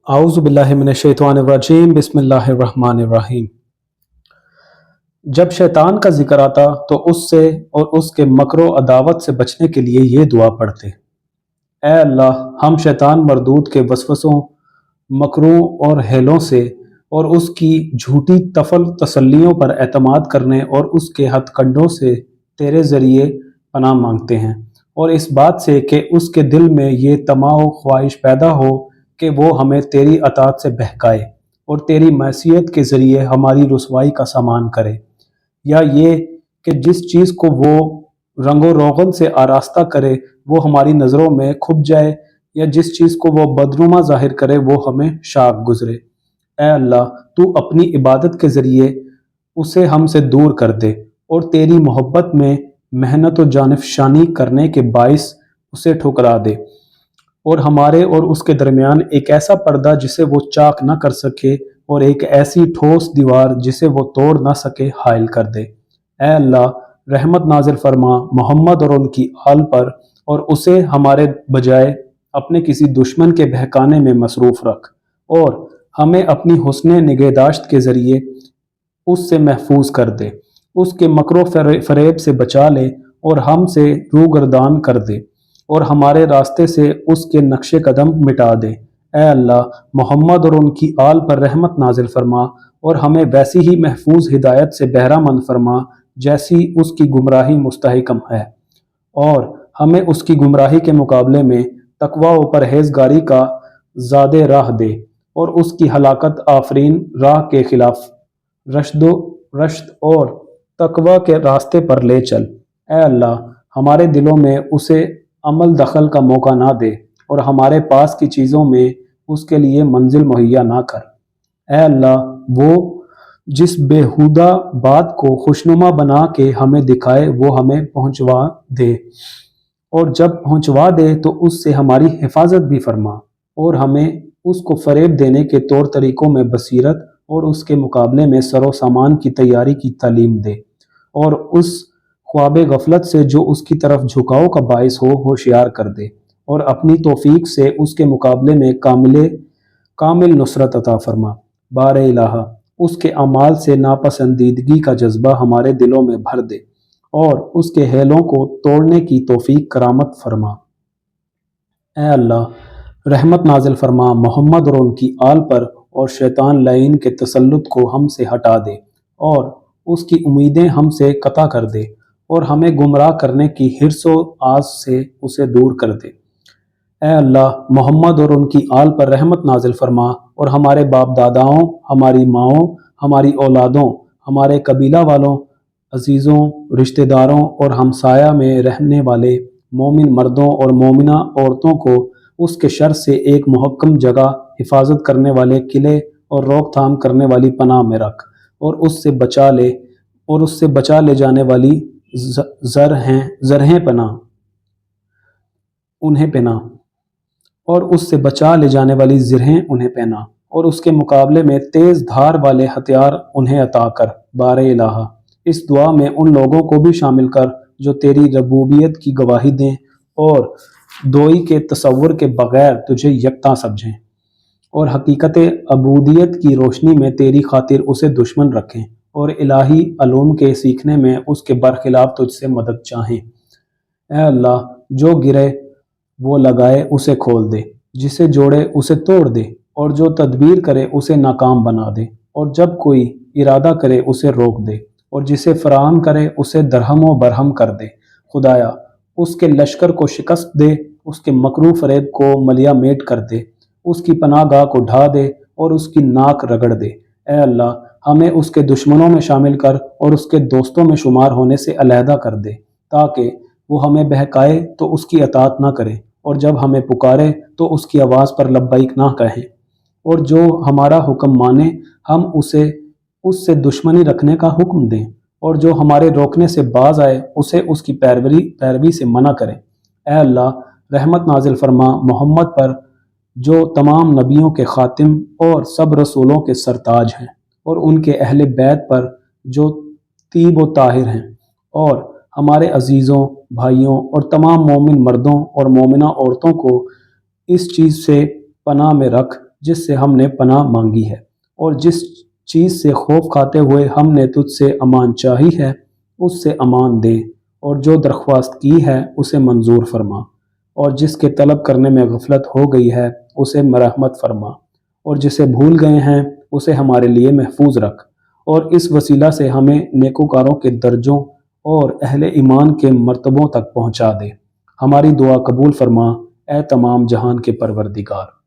आऊज़ु बिल्लाहि मिनश्शैतानिर्रजीम बिस्मिल्लाहिर्रहमानिर्रहीम। जब शैतान का जिक्र आता तो उससे और उसके मकरो अदावत से बचने के लिए ये दुआ पढ़ते। ए अल्लाह, हम शैतान मरदूद के वसवसों, मकरों और हेलों से और उसकी झूठी तफल तसल्लियों पर एतमाद करने और उसके हथकंडों से तेरे ज़रिए पनाह मांगते हैं, और इस बात से कि उसके दिल में ये तमा व ख्वाहिश पैदा हो कि वो हमें तेरी अताअत से बहकाए और तेरी मैसियत के ज़रिए हमारी रुसवाई का सामान करे, या ये कि जिस चीज़ को वो रंगो रोगन से आरास्ता करे वो हमारी नज़रों में खुब जाए, या जिस चीज़ को वो बदनुमा ज़ाहिर करे वो हमें शाक गुज़रे। ए अल्लाह, तू अपनी इबादत के ज़रिए उसे हमसे दूर कर दे और तेरी मोहब्बत में मेहनत व जानिफशानी करने के बाइस उसे ठुकरा दे, और हमारे और उसके दरमियान एक ऐसा पर्दा जिसे वो चाक न कर सके और एक ऐसी ठोस दीवार जिसे वो तोड़ न सके हायल कर दे। ए अल्लाह, रहमत नाजिल फरमा मोहम्मद और उनकी आल पर, और उसे हमारे बजाय अपने किसी दुश्मन के बहकाने में मसरूफ़ रख, और हमें अपनी हुस्न निगहदाश्त के ज़रिए उससे महफूज कर दे, उसके मकरो फ़रेब से बचा ले और हमसे रूगर्दान कर दे, और हमारे रास्ते से उसके नक्शे कदम मिटा दे। ए अल्लाह, मोहम्मद और उनकी आल पर रहमत नाजिल फरमा और हमें वैसी ही महफूज हिदायत से बहरामंद फरमा जैसी उसकी गुमराही मुस्तहकम है, और हमें उसकी गुमराही के मुकाबले में तकवा व परहेजगारी का ज़ादे राह दे, और उसकी हलाकत आफरीन राह के खिलाफ रश्द और तकवा के रास्ते पर ले चल। ए अल्लाह, हमारे दिलों में उसे अमल दखल का मौका ना दे और हमारे पास की चीज़ों में उसके लिए मंजिल मुहैया ना कर। ए अल्लाह, वो जिस बेहुदा बात को खुशनुमा बना के हमें दिखाए वो हमें पहुँचवा दे, और जब पहुँचवा दे तो उससे हमारी हिफाजत भी फरमा, और हमें उसको फ़रेब देने के तौर तरीक़ों में बसीरत और उसके मुकाबले में सरो सामान की तैयारी की तालीम दे, और उस ख्वाब गफलत से जो उसकी तरफ झुकाव का बाइस हो होशियार कर दे, और अपनी तौफीक से उसके मुकाबले में कामिल नुसरत अता फरमा। बारे इलाहा, उसके अमाल से नापसंदीदगी का जज्बा हमारे दिलों में भर दे और उसके हेलों को तोड़ने की तौफीक करामत फरमा। ए अल्लाह, रहमत नाजिल फरमा मोहम्मद और उनकी आल पर, और शैतान लईन के तसल्लुत को हमसे हटा दे और उसकी उम्मीदें हमसे कता कर दे, और हमें गुमराह करने की हिर्स व आस से उसे दूर कर दे। ए अल्लाह, मोहम्मद और उनकी आल पर रहमत नाजिल फरमा और हमारे बाप दादाओं, हमारी माओं, हमारी औलादों, हमारे कबीला वालों, अजीज़ों, रिश्तेदारों और हमसाया में रहने वाले मोमिन मर्दों और मोमिना औरतों को उसके शर से एक मुहक्कम जगह, हिफाजत करने वाले किले और रोकथाम करने वाली पनाह में रख, और उससे बचा ले जाने वाली ज़रहें पनाह उन्हें पहना, और उससे बचा ले जाने वाली ज़रहें उन्हें पहना, और उसके मुकाबले में तेज़ धार वाले हथियार उन्हें अता कर। बारे इलाहा, इस दुआ में उन लोगों को भी शामिल कर जो तेरी रबूबियत की गवाही दें और दोई के तसव्वुर के बगैर तुझे यकता समझें, और हकीकत अबूदियत की रोशनी में तेरी खातिर उसे दुश्मन रखें, और इलाही अलूम के सीखने में उसके बरखिलाफ तुझसे मदद चाहें। ए अल्लाह, जो गिरे वो लगाए उसे खोल दे, जिसे जोड़े उसे तोड़ दे, और जो तदबीर करे उसे नाकाम बना दे, और जब कोई इरादा करे उसे रोक दे, और जिसे फराहम करे उसे दरहम व बरहम कर दे। खुदाया, उसके लश्कर को शिकस्त दे, उसके मकरू फरेब को मलिया मेट कर दे, उसकी पनाहगाह को ढा दे और उसकी नाक रगड़ दे। ए अल्लाह, हमें उसके दुश्मनों में शामिल कर और उसके दोस्तों में शुमार होने से अलहदा कर दे, ताकि वो हमें बहकाए तो उसकी अतात ना करे, और जब हमें पुकारे तो उसकी आवाज़ पर लब्बैक ना कहें, और जो हमारा हुक्म माने हम उससे दुश्मनी रखने का हुक्म दें, और जो हमारे रोकने से बाज आए उसे उसकी पैरवी से मना करें। ए अल्लाह, रहमत नाजिल फरमा मोहम्मद पर जो तमाम नबियों के खातिम और सब रसूलों के सरताज हैं, और उनके अहले बैत पर जो तीब व ताहिर हैं, और हमारे अजीज़ों, भाइयों और तमाम मोमिन मर्दों और मोमिना औरतों को इस चीज़ से पनाह में रख جس سے ہم نے پناہ مانگی ہے، اور جس چیز سے خوف کھاتے ہوئے ہم نے تجھ سے امان چاہی ہے اس سے امان دے، اور جو درخواست کی ہے اسے منظور فرما، اور جس کے طلب کرنے میں غفلت ہو گئی ہے اسے مرحمت فرما، اور جسے بھول گئے ہیں اسے ہمارے لیے محفوظ رکھ، اور اس وسیلہ سے ہمیں نیکوکاروں کے درجوں اور اہل ایمان کے مرتبوں تک پہنچا دے۔ ہماری دعا قبول فرما، اے تمام جہان کے پروردگار۔